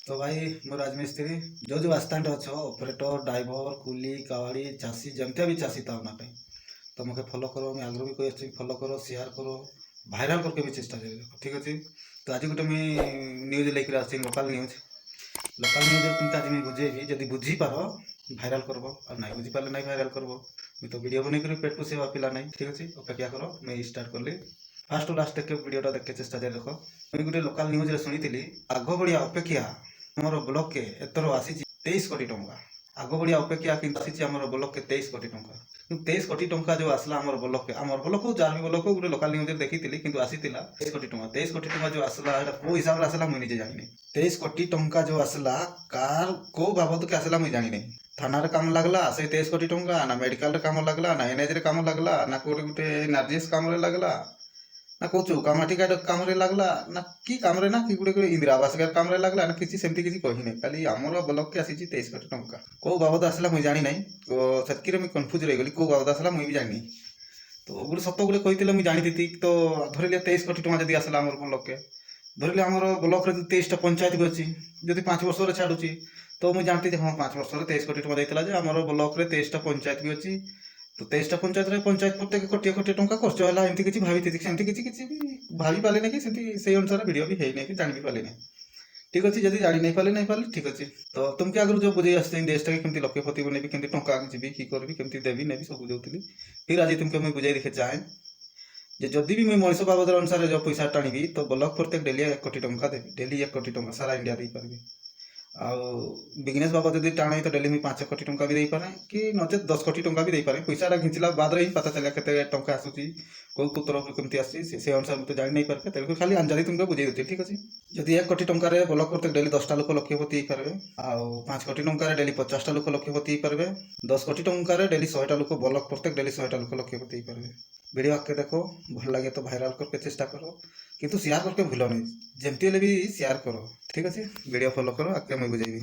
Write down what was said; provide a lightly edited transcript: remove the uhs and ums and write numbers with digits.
तो भाई ମୁଁ ରାଜମିସ୍ତ୍ରୀ जो जो ଆସିଥାନ୍ତେ ଅଛ ଅପରେଟର ଡ୍ରାଇଭର କୁଲି କାୱାଡ଼ି ଚାଷୀ ଯେମିତିଆ ବି ଚାଷୀ ତା ନା ପାଇଁ तो मुझे फॉलो करो मैं आग्रह भी कही फॉलो करो शेयर करो भाइराल करके भी चेष्टा करी देखो ठीक अच्छे। तो आज गोटे मुझे न्यूज लेकर आसी लोकल न्यूज तुमको आज मुझे बुझेबी जब बुझीपार भाइराल करब और ना बुझीपारे ना भाइराल करब मुझे तो वीडियो बन पेट पोषेवा पिला ना ठीक अच्छे। अपेक्षा कर मैं स्टार्ट कली फास्ट लास्ट देख वीडियोटा देखे चेष्टा कर देख मुझे गोटे लोकल न्यूज शुणी आग बढ़िया अपेक्षा आमर ब्लॉक के एथर आसी 23 कोटी टंका आग बढ़िया अपेक्षा किंतु आसी आमर ब्लॉक के 23 कोटी टंका 23 कोटी टंका जो आसला आमर ब्लॉक के आमर ब्लॉक हो जार ब्लॉक गोटे लोकल न्यूज देखी किंतु आसी 23 कोटी टंका 23 कोटी टंका जो आसला को हिसाब से आसला मुझे निजे जानी 23 कोटी टंका जो आसला कार को बाबद के आसला मुझे जानी थाना काम लगला से 23 कोटी टंका ना मेडिकल काम लगला ना एनएच रे काम लगला ना कोटे गोटे नार्जिस काम रे लगला ना को चौकामाटी काम रे लगला ना कि काम रे ना कि गोटे इंदिरा आवास काम रे लगला ना किसी सेमती किसी कही नहीं खाली आमर ब्लॉक के आसी 23 कोटी टंका को बाबद आसला मुझे जानी नहीं तो सेतकी मुझे कन्फ्यूज रही गली को बाबद आसला मुझे भी जानी तो गोटे सत गोटे कही मुझे जानी थी तो धरले 23 कोटी टंका जब आसला आमर ब्लॉक के धरले आमर ब्लॉक रे 23टा पंचायत भी अच्छी जब 5 वर्ष छाड़ुची तो मुझे जानती हाँ 5 वर्ष 23 कोटी टंका देता आमर ब्लॉक रे 23टा पंचायत भी अच्छी तो 23टा पंचायत रे पंचायत प्रत्येक कोटी कोटी टंका खर्च है एमती किसी भाभी सेमती किसी भाभी पाले ना कि से अनुसार वीडियो भी है कि जान भी पाले ना ठीक अच्छे जब जानी नहीं पाले ठीक अच्छे। तो तुमके आगु जो बुझे आसते देशटा के कमी लक्षपति बनेबी कमी टंका जी कि करी कमी देवी नेबी सब बुझाऊली फिर आज तुमको मुझे बुझे देखे चाहे जदि भी मुझे मनीष बाबद अनुसार जो पैसा टाणी तो ब्लॉक प्रत्येक डेली 1 कोटी टंका देवी डेली 1 कोटी टंका सारा इंडिया दे पारि आउ बिजनेस बाबद जब टाणी तो डेली मुझे 5 कोटी टंका भी दे पारे कि नचे 10 कोटी टंका भी दे पारे पैसा घिंचला बाद ही पता चला के टंका आसूसी कौ तरफ कमी आसी से अनुसार मुझे जानी नहीं पारे तेरे खाली अंजादी तुमको बुझे दूसरी ठीक अच्छे। जदि 1 कोटी टंकार ब्लॉक प्रत्येक डेली 10टा लोक लक्षपति हो पारे आउ 5 कोटी टंकार डेली 50टा लोक लक्षपति हो पारे 10 कोटी टंकार डेली 100टा लोक ब्लॉक प्रत्येक डेली 100टा लोक लक्षपति हो पारे। वीडियो आके देखो भल लगे तो भाइराल करके चेष्टा करो किंतु शेयर करके भूल नहीं जमती भी शेयर करो ठीक अच्छे। वीडियो फॉलो करो आके मुझे बुझेबी।